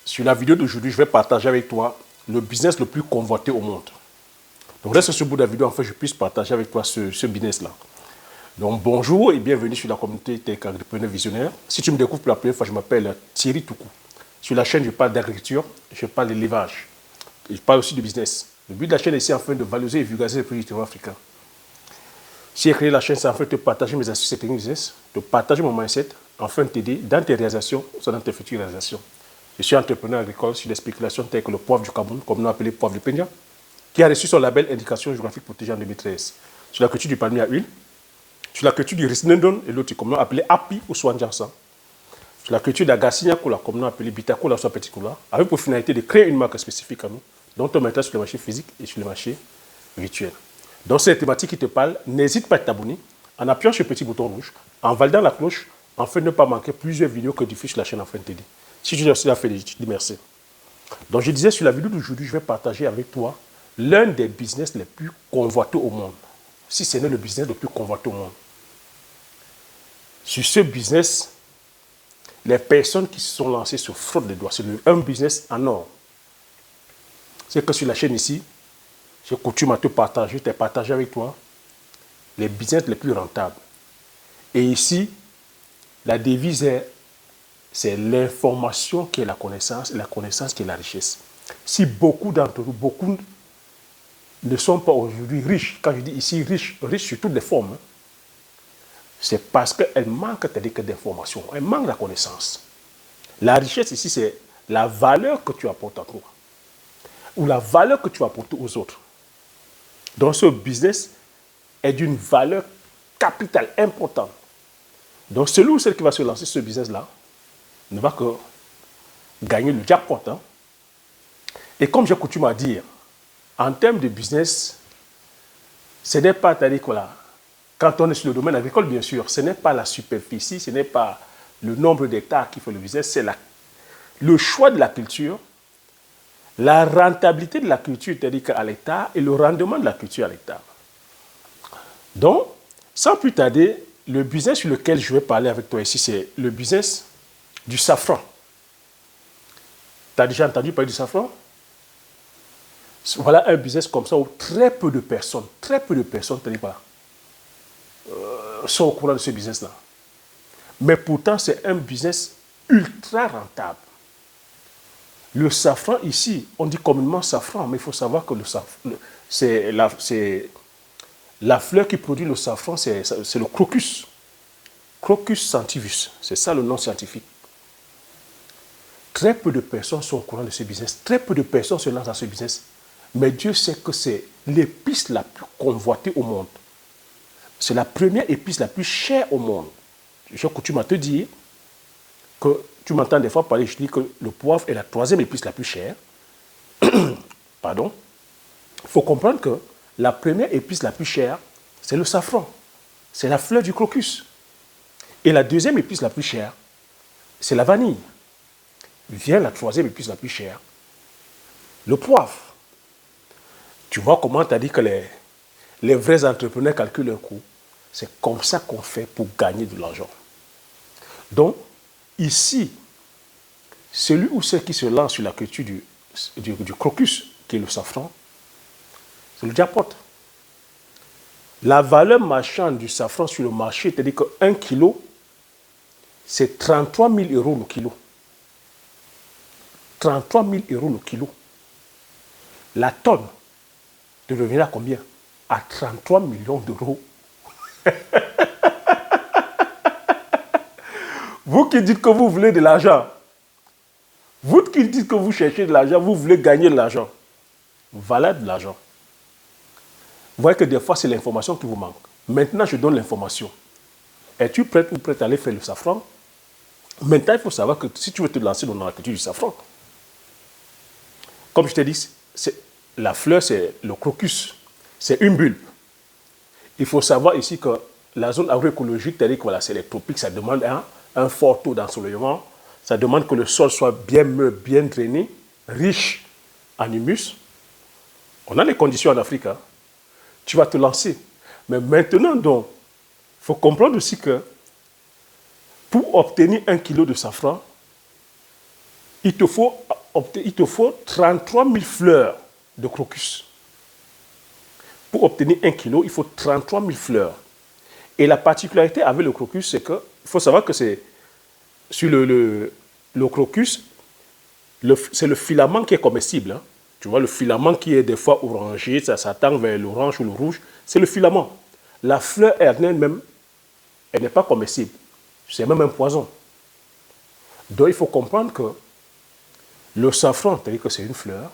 Sur la vidéo d'aujourd'hui, je vais partager avec toi le business le plus convoité au monde. Donc reste sur le bout de la vidéo, afin que je puisse partager avec toi ce business-là. Donc bonjour et bienvenue sur la communauté Tech Agripreneur Visionnaire. Si tu me découvres pour la première fois, je m'appelle Thierry Toukou. Sur la chaîne, je parle d'agriculture, je parle d'élevage. Je parle aussi de business. Le but de la chaîne est ici afin de valoriser et vulgariser les produits africains. Si j'ai créé la chaîne, c'est afin de te partager mes astuces et techniques business, de partager mon mindset, afin de t'aider dans tes réalisations ou dans tes futures réalisations. Je suis entrepreneur agricole sur des spéculations telles que le poivre du Cameroun, comme nous appelé poivre de Peña, qui a reçu son label Indication géographique protégée en 2013. Sur la culture du palmier à huile, sur la culture du Risnendon et l'autre, comme nous appelé Api ou Swanjansa, sur la culture d'Agassinia, comme nous appelé Bitakula ou Petit Kula, avec pour finalité de créer une marque spécifique à nous, dont on mettra sur le marché physique et sur le marché virtuel. Donc, c'est les thématiques qui te parlent. N'hésite pas à t'abonner en appuyant sur le petit bouton rouge, en validant la cloche, afin de ne pas manquer plusieurs vidéos que diffuse la chaîne afin de t'aider. Si tu as aussi fait, je te dis merci. Donc, je disais, sur la vidéo d'aujourd'hui, je vais partager avec toi l'un des business les plus convoités au monde. Si ce n'est le business le plus convoité au monde. Sur ce business, les personnes qui se sont lancées se frottent les doigts. C'est un business en or. C'est que sur la chaîne ici, j'ai coutume à te partager, je t'ai partagé avec toi les business les plus rentables. Et ici, la devise c'est l'information qui est la connaissance et la connaissance qui est la richesse. Si beaucoup d'entre nous, beaucoup ne sont pas aujourd'hui riches, quand je dis ici riches, riches sur toutes les formes, c'est parce qu'elles manquent d'informations, elles manquent de la connaissance. La richesse ici, c'est la valeur que tu apportes à toi, ou la valeur que tu apportes aux autres. Donc ce business est d'une valeur capitale, importante. Donc celui ou celle qui va se lancer ce business-là ne va que gagner le jackpot. Hein. Et comme j'ai coutume à dire, en termes de business, ce n'est pas, voilà, quand on est sur le domaine agricole, bien sûr, ce n'est pas la superficie, ce n'est pas le nombre d'hectares qui fait le business, c'est le choix de la culture, la rentabilité de la culture, c'est-à-dire à l'hectare, et le rendement de la culture à l'hectare. Donc, sans plus tarder, le business sur lequel je vais parler avec toi ici, c'est le business du safran. Tu as déjà entendu parler du safran? Voilà un business comme ça où très peu de personnes, sont au courant de ce business-là. Mais pourtant, c'est un business ultra rentable. Le safran ici, on dit communément safran, mais il faut savoir que le safran, c'est la fleur qui produit le safran, c'est le crocus. Crocus sativus, c'est ça le nom scientifique. Très peu de personnes sont au courant de ce business. Très peu de personnes se lancent dans ce business. Mais Dieu sait que c'est l'épice la plus convoitée au monde. C'est la première épice la plus chère au monde. J'ai coutume à te dire que tu m'entends des fois parler, je dis que le poivre est la troisième épice la plus chère. Pardon. Il faut comprendre que la première épice la plus chère, c'est le safran. C'est la fleur du crocus. Et la deuxième épice la plus chère, c'est la vanille. Vient la troisième épice la plus chère, le poivre. Tu vois comment tu as dit que les vrais entrepreneurs calculent leur coût. C'est comme ça qu'on fait pour gagner de l'argent. Donc, ici, celui ou celle qui se lance sur la culture du crocus, qui est le safran, c'est le jackpot. La valeur marchande du safran sur le marché, c'est-à-dire qu'un kilo, c'est 33 000 € le kilo. 33 000 € le kilo. La tonne de revenir à combien? À 33 millions d'euros. Vous qui dites que vous voulez de l'argent, vous qui dites que vous cherchez de l'argent, vous voulez gagner de l'argent. Voilà de l'argent. Vous voyez que des fois, c'est l'information qui vous manque. Maintenant, je donne l'information. Es-tu prête ou prête à aller faire le safran? Maintenant, il faut savoir que si tu veux te lancer dans la culture du safran, comme je t'ai dit, la fleur, c'est le crocus. C'est une bulbe. Il faut savoir ici que la zone agroécologique, c'est-à-dire que voilà, c'est les tropiques, ça demande un fort taux d'ensoleillement. Ça demande que le sol soit bien meuble, bien drainé, riche en humus. On a les conditions en Afrique. Hein. Tu vas te lancer. Mais maintenant, donc, il faut comprendre aussi que pour obtenir 1 kilo de safran, il te faut il te faut 33 000 fleurs de crocus. Pour obtenir 1 kilo, il faut 33 000 fleurs. Et la particularité avec le crocus, c'est que, il faut savoir que c'est sur le crocus, c'est le filament qui est comestible. Hein. Tu vois, le filament qui est des fois orangé, ça tend vers l'orange ou le rouge, c'est le filament. La fleur elle-même, elle n'est pas comestible. C'est même un poison. Donc, il faut comprendre que le safran, c'est-à-dire que c'est une fleur.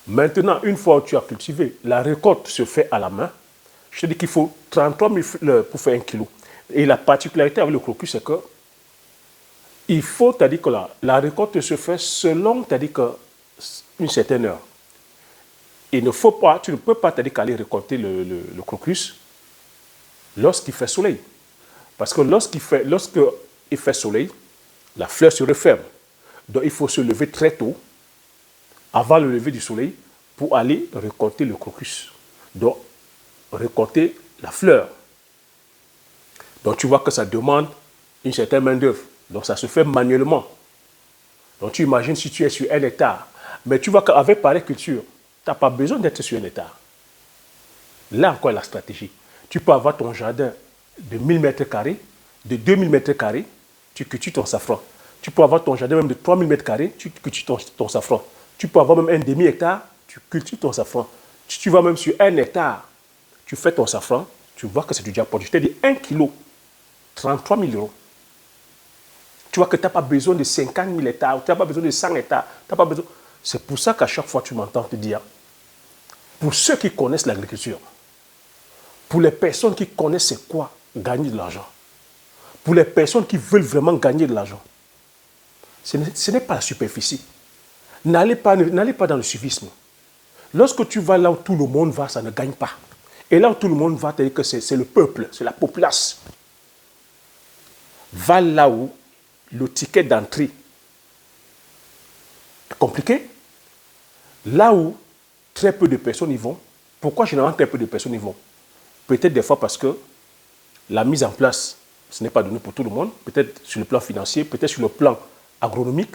Maintenant, une fois que tu as cultivé, la récolte se fait à la main. Je te dis qu'il faut 33 000 fleurs pour faire 1 kilo. Et la particularité avec le crocus, c'est que il faut, c'est-à-dire que la récolte se fait selon, c'est-à-dire une certaine heure. Il ne faut pas, tu ne peux pas, c'est-à-dire aller récolter le crocus lorsqu'il fait soleil. Parce que lorsqu'il fait soleil, la fleur se referme. Donc, il faut se lever très tôt, avant le lever du soleil, pour aller récolter le crocus. Donc, récolter la fleur. Donc, tu vois que ça demande une certaine main-d'œuvre. Donc, ça se fait manuellement. Donc, tu imagines si tu es sur 1 hectare. Mais tu vois qu'avec pareille culture, tu n'as pas besoin d'être sur 1 hectare. Là encore, la stratégie. Tu peux avoir ton jardin de 1000 mètres carrés, de 2000 mètres carrés, tu cultives ton safran. Tu peux avoir ton jardin même de 3000 mètres carrés, tu cultives ton safran. Tu peux avoir même un demi-hectare, tu cultives ton safran. Si tu vas même sur 1 hectare, tu fais ton safran, tu vois que c'est du jackpot. Je t'ai dit 1 kilo, 33 000 euros. Tu vois que tu n'as pas besoin de 50 000 hectares, tu n'as pas besoin de 100 hectares. Pas besoin... C'est pour ça qu'à chaque fois, tu m'entends te dire, pour ceux qui connaissent l'agriculture, pour les personnes qui connaissent c'est quoi gagner de l'argent, pour les personnes qui veulent vraiment gagner de l'argent, ce n'est pas la superficie. N'allez pas dans le suivisme. Lorsque tu vas là où tout le monde va, ça ne gagne pas. Et là où tout le monde va, c'est-à-dire que c'est le peuple, c'est la populace. Va là où le ticket d'entrée est compliqué. Là où très peu de personnes y vont. Pourquoi généralement très peu de personnes y vont? Peut-être des fois parce que la mise en place, ce n'est pas donné pour tout le monde. Peut-être sur le plan financier, peut-être sur le plan agronomique.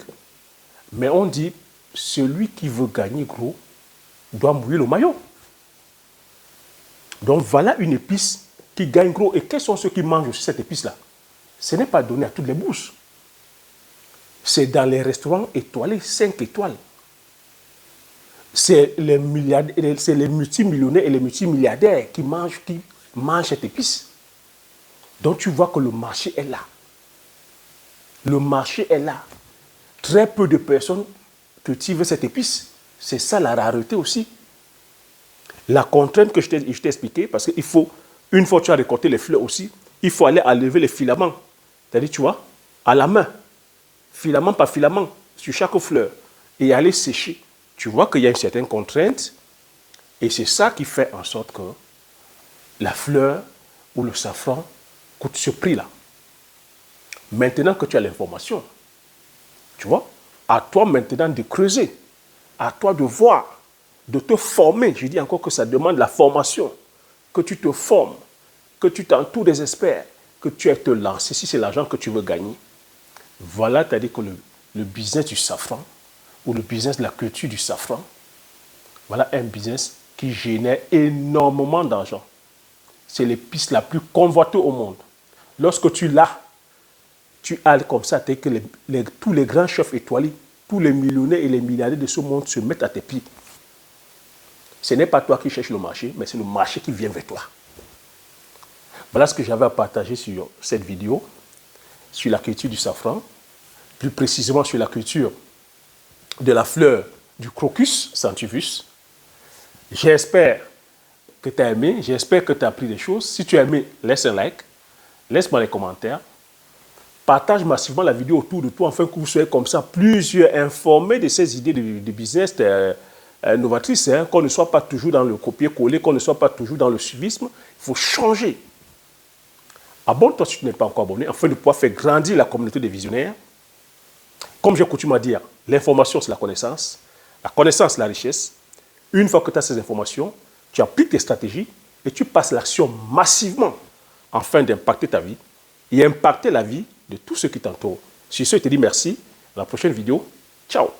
Mais on dit, celui qui veut gagner gros doit mouiller le maillot. Donc voilà une épice qui gagne gros. Et quels sont ceux qui mangent cette épice-là? Ce n'est pas donné à toutes les bouches. C'est dans les restaurants étoilés, 5 étoiles. C'est les multimillionnaires et les multimilliardaires qui mangent cette épice. Donc tu vois que le marché est là. Le marché est là. Très peu de personnes cultivent cette épice. C'est ça la rareté aussi. La contrainte que je t'ai expliquée, parce qu'il faut, une fois que tu as récolté les fleurs aussi, il faut aller enlever les filaments. C'est-à-dire, tu vois, à la main, filament par filament, sur chaque fleur, et aller sécher. Tu vois qu'il y a une certaine contrainte, et c'est ça qui fait en sorte que la fleur ou le safran coûte ce prix-là. Maintenant que tu as l'information, tu vois, à toi maintenant de creuser, à toi de voir, de te former. Je dis encore que ça demande la formation, que tu te formes, que tu t'entoures des experts, que tu aies te lancer si c'est l'argent que tu veux gagner. Voilà, c'est-à-dire que le business du safran ou le business de la culture du safran, voilà un business qui génère énormément d'argent. C'est l'épice la plus convoitée au monde. Lorsque tu l'as, tu as comme ça, que tous les grands chefs étoilés, tous les millionnaires et les milliardaires de ce monde se mettent à tes pieds. Ce n'est pas toi qui cherches le marché, mais c'est le marché qui vient vers toi. Voilà ce que j'avais à partager sur cette vidéo, sur la culture du safran, plus précisément sur la culture de la fleur du crocus sativus. J'espère que tu as aimé, j'espère que tu as appris des choses. Si tu as aimé, laisse un like, laisse-moi les commentaires. Partage massivement la vidéo autour de toi afin que vous soyez comme ça plusieurs informés de ces idées de business novatrices, hein, qu'on ne soit pas toujours dans le copier-coller, qu'on ne soit pas toujours dans le suivisme. Il faut changer. Abonne-toi si tu n'es pas encore abonné afin de pouvoir faire grandir la communauté des visionnaires. Comme j'ai coutume à dire, l'information c'est la connaissance, la richesse. Une fois que tu as ces informations, tu appliques tes stratégies et tu passes l'action massivement afin d'impacter ta vie et impacter la vie de tous ceux qui t'entourent. Sur ce, je te dis merci. À la prochaine vidéo. Ciao.